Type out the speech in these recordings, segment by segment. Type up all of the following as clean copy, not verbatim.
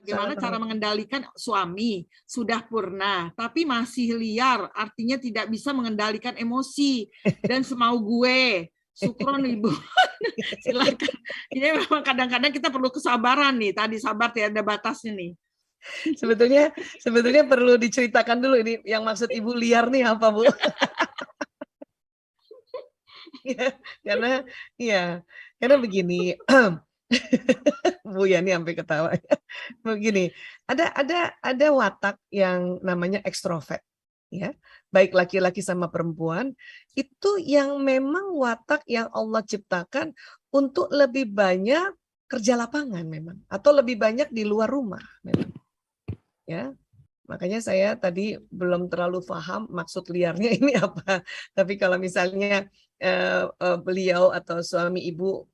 Bagaimana cara mengendalikan suami sudah purna, tapi masih liar, artinya tidak bisa mengendalikan emosi dan semau gue. Sukron Ibu. Silakan. Ini memang kadang-kadang kita perlu kesabaran nih. Tadi sabar tidak ada batasnya nih. Sebetulnya perlu diceritakan dulu ini yang maksud Ibu liar nih apa, Bu? Ya, karena begini. Bu Yani sampai ketawa. Begini, ada watak yang namanya ekstrovert, ya. Baik laki-laki sama perempuan, itu yang memang watak yang Allah ciptakan untuk lebih banyak kerja lapangan memang, atau lebih banyak di luar rumah memang. Ya. Makanya saya tadi belum terlalu paham maksud liarnya ini apa. Tapi kalau misalnya beliau atau suami Ibu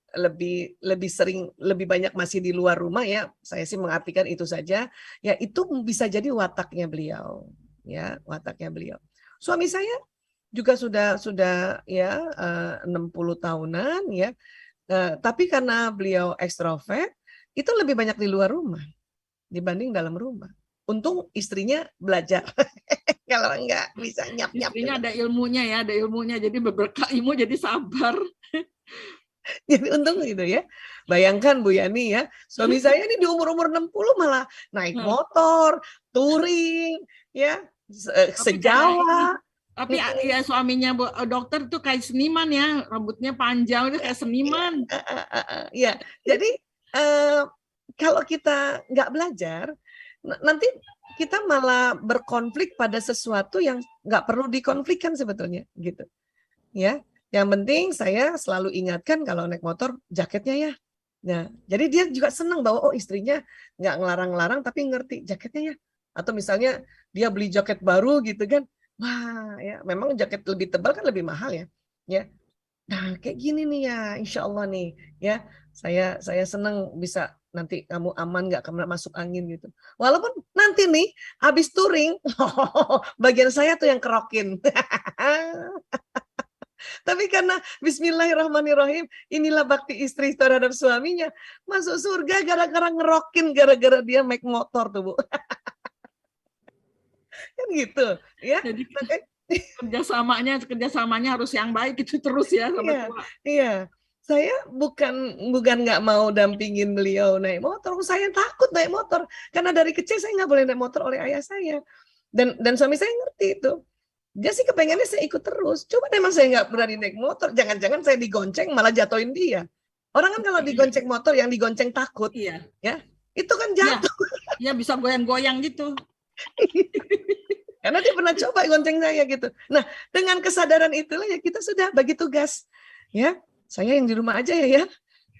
lebih sering, lebih banyak masih di luar rumah, ya saya sih mengartikan itu saja. Ya itu bisa jadi wataknya beliau, ya wataknya beliau. Suami saya juga sudah ya 60 tahunan, ya. Tapi karena beliau ekstrovert, itu lebih banyak di luar rumah dibanding dalam rumah. Untung istrinya belajar. Kalau enggak bisa nyap-nyap. Istrinya ada ilmunya ya, ada ilmunya. Jadi berkah ilmu jadi sabar. Jadi untung gitu ya. Bayangkan Bu Yani ya, suami saya ini di umur-umur 60 malah naik motor, touring, ya, se-Jawa. Tapi ya suaminya dokter tuh kayak seniman ya, rambutnya panjang itu kayak seniman. Ya, jadi kalau kita nggak belajar, nanti kita malah berkonflik pada sesuatu yang nggak perlu dikonflikkan sebetulnya, gitu. Ya, yang penting saya selalu ingatkan kalau naik motor jaketnya ya. Nah, jadi dia juga senang bahwa oh istrinya nggak ngelarang-larang tapi ngerti jaketnya ya. Atau misalnya dia beli jaket baru gitu kan, wah ya memang jaket lebih tebal kan lebih mahal ya. Ya, nah kayak gini nih ya, insya Allah nih ya. Saya senang bisa nanti kamu aman nggak kena masuk angin gitu. Walaupun nanti nih habis touring, bagian saya tuh yang kerokin. Tapi karena bismillahirrahmanirrahim, inilah bakti istri terhadap suaminya. Masuk surga gara-gara ngerokin, gara-gara dia naik motor tuh, Bu. Kan gitu, ya. Jadi kerjasamanya harus yang baik itu terus ya sampai tua. Iya. Saya bukan nggak mau dampingin beliau naik motor, saya takut naik motor karena dari kecil saya nggak boleh naik motor oleh ayah saya. Dan suami saya ngerti itu. Dia sih kepengennya saya ikut terus. Coba memang saya nggak berani naik motor. Jangan-jangan saya digonceng malah jatuhin dia. Orang kan kalau digonceng motor yang digonceng takut, ya itu kan jatuh. Iya bisa goyang-goyang gitu. Karena dia pernah coba gonceng saya gitu. Nah dengan kesadaran itulah ya kita sudah bagi tugas. Ya saya yang di rumah aja ya.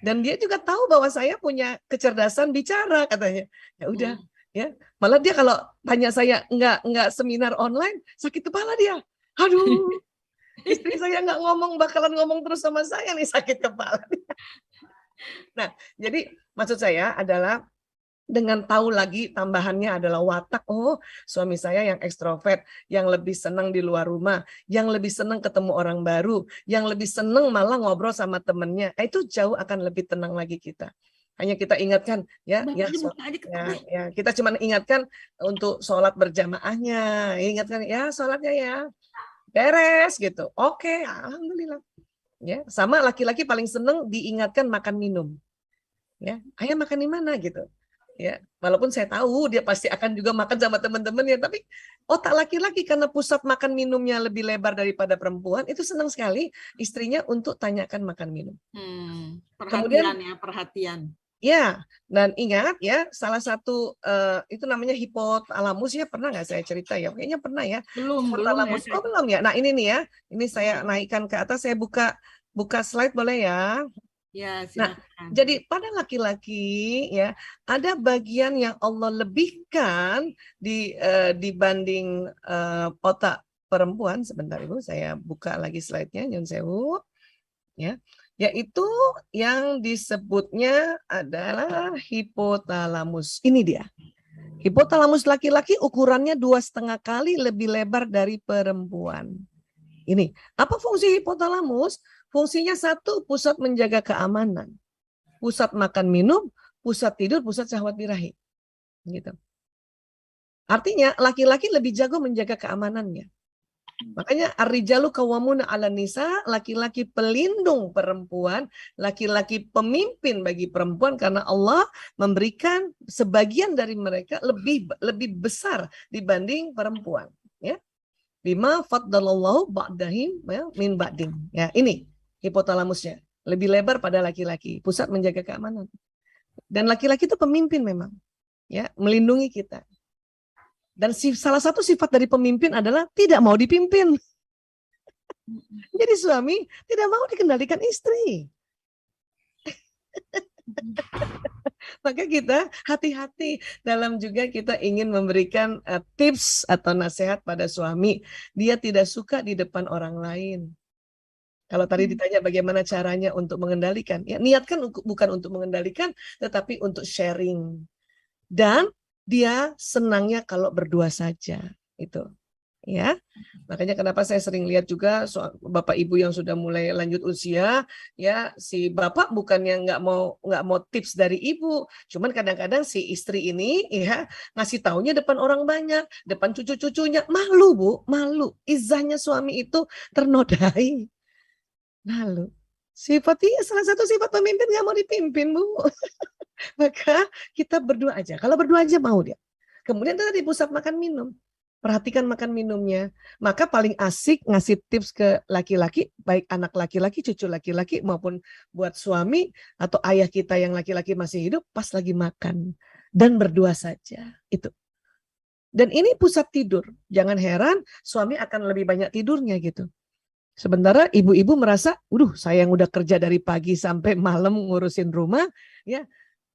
Dan dia juga tahu bahwa saya punya kecerdasan bicara katanya. Ya udah. Ya, malah dia kalau tanya saya nggak seminar online sakit kepala dia. Aduh, istri saya nggak bakalan ngomong terus sama saya nih sakit kepala. Nah, jadi maksud saya adalah dengan tahu lagi tambahannya adalah watak, oh suami saya yang ekstrovert, yang lebih senang di luar rumah, yang lebih senang ketemu orang baru, yang lebih senang malah ngobrol sama temennya. Itu jauh akan lebih tenang lagi kita. Hanya kita ingatkan ya kita cuma ingatkan untuk sholat berjamaahnya, ingatkan ya sholatnya ya beres gitu. Oke, alhamdulillah. Ya, sama laki-laki paling seneng diingatkan makan minum. Ya, ayah makan di mana gitu. Ya, walaupun saya tahu dia pasti akan juga makan sama teman-temannya, tapi otak laki-laki karena pusat makan minumnya lebih lebar daripada perempuan, itu senang sekali istrinya untuk tanyakan makan minum. Perhatian. Ya, dan ingat ya, salah satu itu namanya hipotalamus ya, pernah nggak saya cerita ya? Kayaknya pernah ya. Belum ya. Oh belum ya. Nah ini nih ya, ini saya naikkan ke atas, saya buka slide boleh ya? Ya, nah, jadi pada laki-laki ya, ada bagian yang Allah lebihkan dibanding otak perempuan. Sebentar Ibu, saya buka lagi slide-nya, nyun sewu. Ya. Yaitu yang disebutnya adalah hipotalamus. Ini dia. Hipotalamus laki-laki ukurannya 2,5 kali lebih lebar dari perempuan. Ini. Apa fungsi hipotalamus? Fungsinya satu, pusat menjaga keamanan. Pusat makan minum, pusat tidur, pusat syahwat birahi. gitu. Artinya laki-laki lebih jago menjaga keamanannya. Makanya ar-rijalu qawwamuna 'alan nisa, laki-laki pelindung perempuan, laki-laki pemimpin bagi perempuan karena Allah memberikan sebagian dari mereka lebih besar dibanding perempuan, ya. Bima faddalallahu ba'dahim min ba'din. Ya, ini hipotalamusnya. Lebih lebar pada laki-laki, pusat menjaga keamanan. Dan laki-laki itu pemimpin memang, ya, melindungi kita. Dan salah satu sifat dari pemimpin adalah tidak mau dipimpin. Jadi suami tidak mau dikendalikan istri. Maka kita hati-hati dalam juga kita ingin memberikan tips atau nasihat pada suami. Dia tidak suka di depan orang lain. Kalau tadi ditanya bagaimana caranya untuk mengendalikan, ya niatkan bukan untuk mengendalikan, tetapi untuk sharing. Dan dia senangnya kalau berdua saja, itu, ya. Makanya kenapa saya sering lihat juga bapak ibu yang sudah mulai lanjut usia, ya si bapak bukannya nggak mau tips dari ibu, cuman kadang-kadang si istri ini ya ngasih taunya depan orang banyak, depan cucu-cucunya, malu Bu, malu. Izahnya suami itu ternodai, malu. Sifatnya salah satu sifat pemimpin nggak mau dipimpin Bu. Maka kita berdua aja. Kalau berdua aja mau dia. Kemudian tadi pusat makan minum. Perhatikan makan minumnya. Maka paling asik ngasih tips ke laki-laki, baik anak laki-laki, cucu laki-laki, maupun buat suami atau ayah kita yang laki-laki masih hidup, pas lagi makan. Dan berdua saja. Itu. Dan ini pusat tidur. Jangan heran suami akan lebih banyak tidurnya gitu. Sementara ibu-ibu merasa, saya yang udah kerja dari pagi sampai malam ngurusin rumah, ya.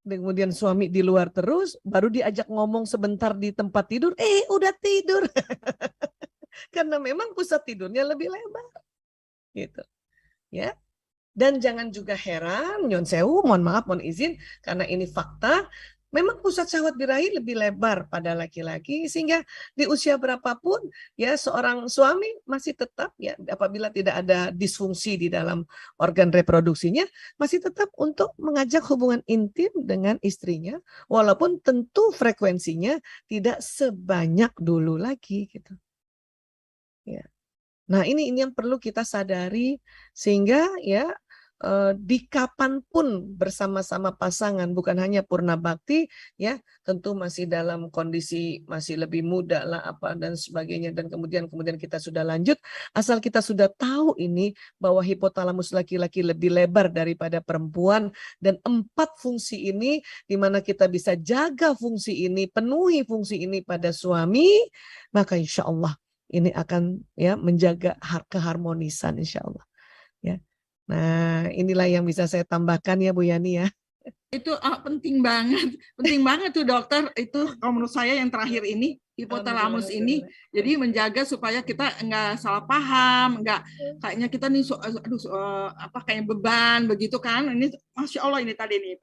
Kemudian suami di luar terus, baru diajak ngomong sebentar di tempat tidur, udah tidur. Karena memang pusat tidurnya lebih lebar. Gitu. Ya. Dan jangan juga heran, nyon sewu, mohon maaf, mohon izin, karena ini fakta, memang pusat syahwat birahi lebih lebar pada laki-laki, sehingga di usia berapapun ya seorang suami masih tetap ya apabila tidak ada disfungsi di dalam organ reproduksinya, masih tetap untuk mengajak hubungan intim dengan istrinya, walaupun tentu frekuensinya tidak sebanyak dulu lagi gitu. Ya. Nah, ini yang perlu kita sadari sehingga ya di kapanpun bersama-sama pasangan, bukan hanya purna bakti, ya tentu masih dalam kondisi masih lebih muda lah apa dan sebagainya, dan kemudian kita sudah lanjut, asal kita sudah tahu ini bahwa hipotalamus laki-laki lebih lebar daripada perempuan, dan 4 fungsi ini di mana kita bisa jaga fungsi ini, penuhi fungsi ini pada suami, maka insya Allah ini akan ya menjaga keharmonisan insya Allah. Ya. Nah, inilah yang bisa saya tambahkan ya Bu Yani ya. Itu penting banget tuh dokter. Itu kalau menurut saya yang terakhir ini, hipotalamus ini, jadi menjaga supaya kita nggak salah paham, nggak kayaknya kita nih kayak beban begitu kan. Ini Masya Allah ini tadi nih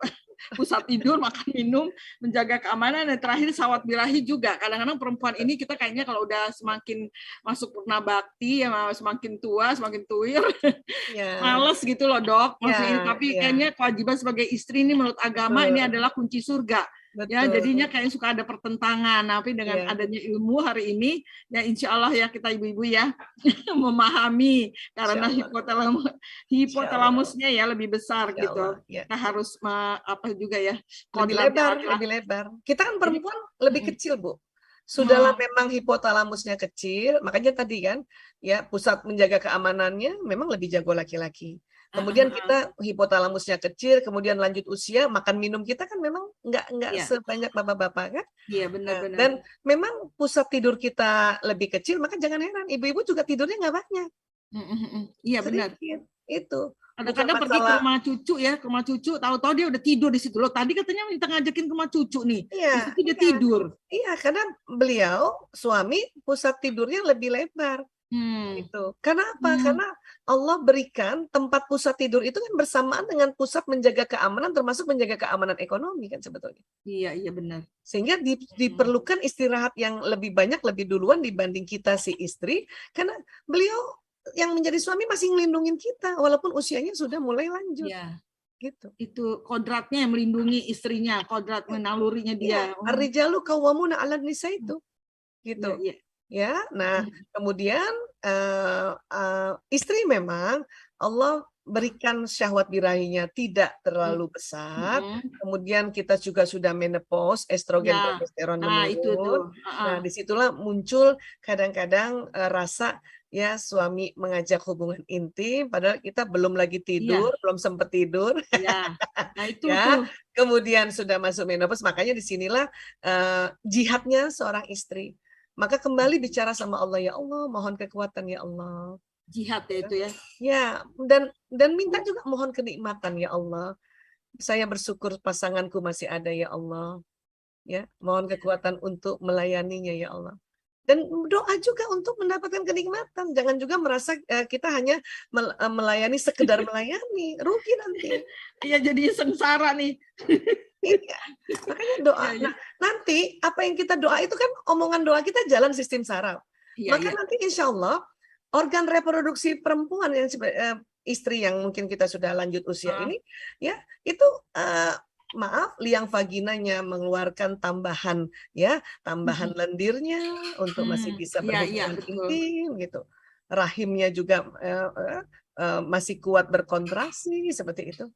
pusat tidur, makan minum, menjaga keamanan, dan terakhir syahwat birahi juga. Kadang-kadang perempuan ini kita kayaknya kalau udah semakin masuk purna bakti ya semakin tua, semakin tuir, males gitu loh dok. Maksudnya, tapi kayaknya kewajiban sebagai istri ini menurut agama ini adalah kunci surga. Betul. Ya, jadinya kayak suka ada pertentangan. Tapi dengan adanya ilmu hari ini, ya insya Allah ya kita ibu-ibu ya memahami karena hipotalamusnya ya lebih besar gitu. Kita harus juga ya lebih lebar. Kita kan perempuan lebih kecil Bu. Sudahlah memang hipotalamusnya kecil, makanya tadi kan ya pusat menjaga keamanannya memang lebih jago laki-laki. Kemudian kita hipotalamusnya kecil, kemudian lanjut usia, makan minum kita kan memang nggak sebanyak bapak-bapak kan? Iya benar-benar. Dan memang pusat tidur kita lebih kecil, maka jangan heran ibu-ibu juga tidurnya nggak banyak. Iya benar. Itu. Kadang-kadang pergi ke rumah cucu, tahu-tahu dia udah tidur di situ. Loh, tadi katanya minta ngajakin ke rumah cucu nih. Iya. Dia tidur. Iya, karena beliau suami pusat tidurnya lebih lebar. Gitu. Karena apa? Karena Allah berikan tempat pusat tidur itu kan bersamaan dengan pusat menjaga keamanan, termasuk menjaga keamanan ekonomi kan sebetulnya. Iya benar. Sehingga diperlukan istirahat yang lebih banyak, lebih duluan dibanding kita si istri, karena beliau yang menjadi suami masih ngelindungin kita walaupun usianya sudah mulai lanjut. gitu. Itu kodratnya yang melindungi istrinya, kodrat nalurinya dia. Ar-rijalu qawwamuna 'alan nisa itu. Gitu. Iya, iya. Ya, nah kemudian istri memang Allah berikan syahwat birahinya tidak terlalu besar. Kemudian kita juga sudah menopause, estrogen, Ya. progesteron Nah, itu tuh. menurun. Nah, disitulah muncul kadang-kadang rasa ya suami mengajak hubungan intim, padahal kita belum lagi tidur, belum sempat tidur. Iya. Nah, itu Ya, tuh. kemudian sudah masuk menopause, makanya disinilah jihadnya seorang istri. Maka kembali bicara sama Allah, ya Allah, mohon kekuatan ya Allah. Jihad ya itu ya. Ya, dan minta juga mohon kenikmatan ya Allah. Saya bersyukur pasanganku masih ada ya Allah. Ya, mohon kekuatan untuk melayaninya ya Allah. Dan doa juga untuk mendapatkan kenikmatan. Jangan juga merasa kita hanya melayani sekedar melayani, rugi nanti. Iya, jadi sengsara nih. Iya. Makanya doa. Nah, nanti apa yang kita doa itu kan omongan doa kita jalan sistem saraf. Maka nanti insya Allah organ reproduksi perempuan yang istri yang mungkin kita sudah lanjut usia ini, ya itu maaf, liang vaginanya mengeluarkan tambahan lendirnya untuk masih bisa berhubungan intim gitu. Rahimnya juga masih kuat berkontraksi seperti itu.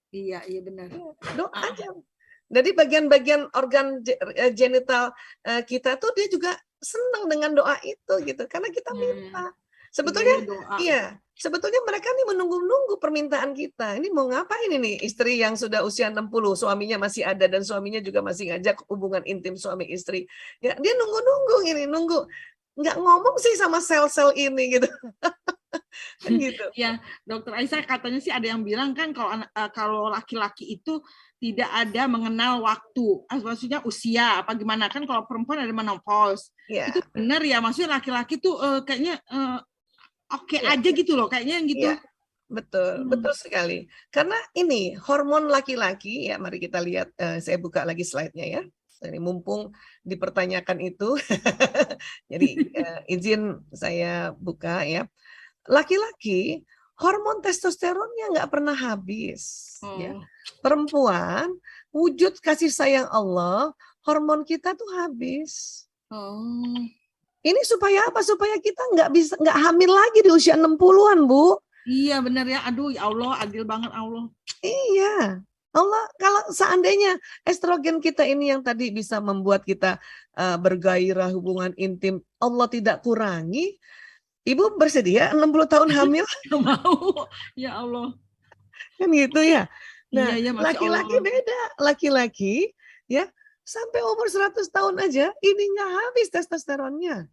Iya, iya benar. Doa aja. Jadi bagian-bagian organ genital kita tuh dia juga senang dengan doa itu gitu karena kita minta. Sebetulnya sebetulnya mereka nih menunggu-nunggu permintaan kita. Ini mau ngapain ini istri yang sudah usia 60, suaminya masih ada dan suaminya juga masih ngajak hubungan intim suami istri. Ya, dia nunggu-nunggu ini, nggak ngomong sih sama sel-sel ini gitu. Gitu. Ya, Dokter Aisyah katanya sih ada yang bilang kan kalau laki-laki itu tidak ada mengenal waktu, maksudnya usia apa gimana kan kalau perempuan ada menopause. Itu benar ya, maksudnya laki-laki tuh kayaknya oke aja gitu loh, kayaknya gitu. Ya, betul sekali. Karena ini hormon laki-laki ya, mari kita lihat. Saya buka lagi slide-nya ya. Ini mumpung dipertanyakan itu, jadi izin saya buka ya. Laki-laki hormon testosteronnya nggak pernah habis. Ya. Perempuan wujud kasih sayang Allah, hormon kita tuh habis. Ini supaya apa? Supaya kita nggak hamil lagi di usia 60-an, Bu. Iya benar ya. Aduh ya Allah, adil banget Allah. Iya. Allah, kalau seandainya estrogen kita ini yang tadi bisa membuat kita bergairah hubungan intim, Allah tidak kurangi, Ibu bersedia 60 tahun hamil? Mau. Ya Allah. Kan gitu ya. Nah, iya, laki-laki beda. Laki-laki ya sampai umur 100 tahun aja ini nggak habis testosteronnya.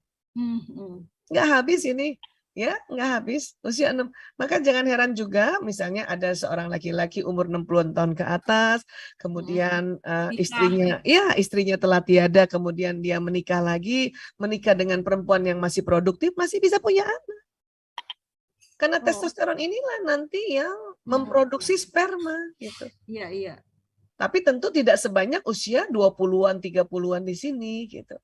Nggak habis ini. Ya, nggak habis. Usia 6. Maka jangan heran juga misalnya ada seorang laki-laki umur 60 tahun ke atas, kemudian istrinya telah tiada, kemudian dia menikah dengan perempuan yang masih produktif, masih bisa punya anak. Karena testosteron inilah nanti yang memproduksi sperma gitu. Iya. Tapi tentu tidak sebanyak usia 20-an, 30-an di sini gitu.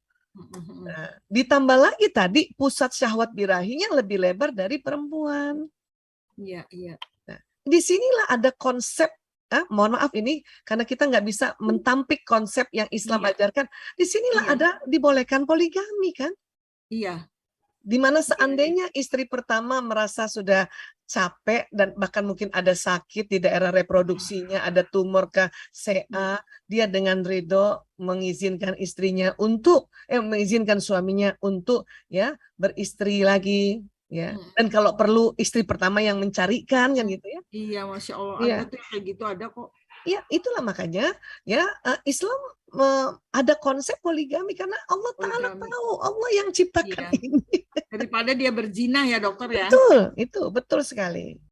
Nah, ditambah lagi tadi pusat syahwat birahinya lebih lebar dari perempuan. Iya. Nah, disinilah ada konsep, mohon maaf ini karena kita nggak bisa mentampik konsep yang Islam ajarkan. Disinilah ada dibolehkan poligami kan? Iya. Dimana seandainya istri pertama merasa sudah capek dan bahkan mungkin ada sakit di daerah reproduksinya, ada tumor ke CA, dia dengan ridho mengizinkan mengizinkan suaminya untuk ya beristri lagi ya. Dan kalau perlu istri pertama yang mencarikan kan gitu ya. Iya, Masya Allah. Iya. Ada tuh kayak gitu, ada kok. Ya, itulah makanya ya Islam ada konsep poligami karena Allah Ta'ala tahu, Allah yang ciptakan ini. Daripada dia berzina ya dokter ya. Betul, itu betul sekali.